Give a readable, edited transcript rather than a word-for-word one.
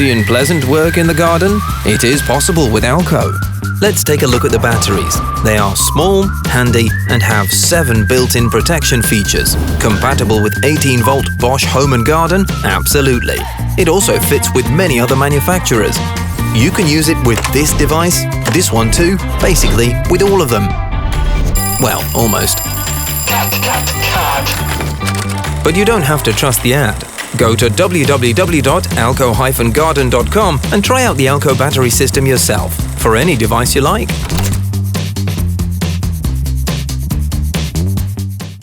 easy and pleasant work in the garden? It is possible with Alco. Let's take a look at the batteries. They are small, handy, and have 7 built-in protection features. Compatible with 18-volt Bosch Home and Garden? Absolutely. It also fits with many other manufacturers. You can use it with this device, this one too, basically with all of them. Well, almost. But you don't have to trust the ad. Go to www.alco-garden.com and try out the Alco battery system yourself for any device you like.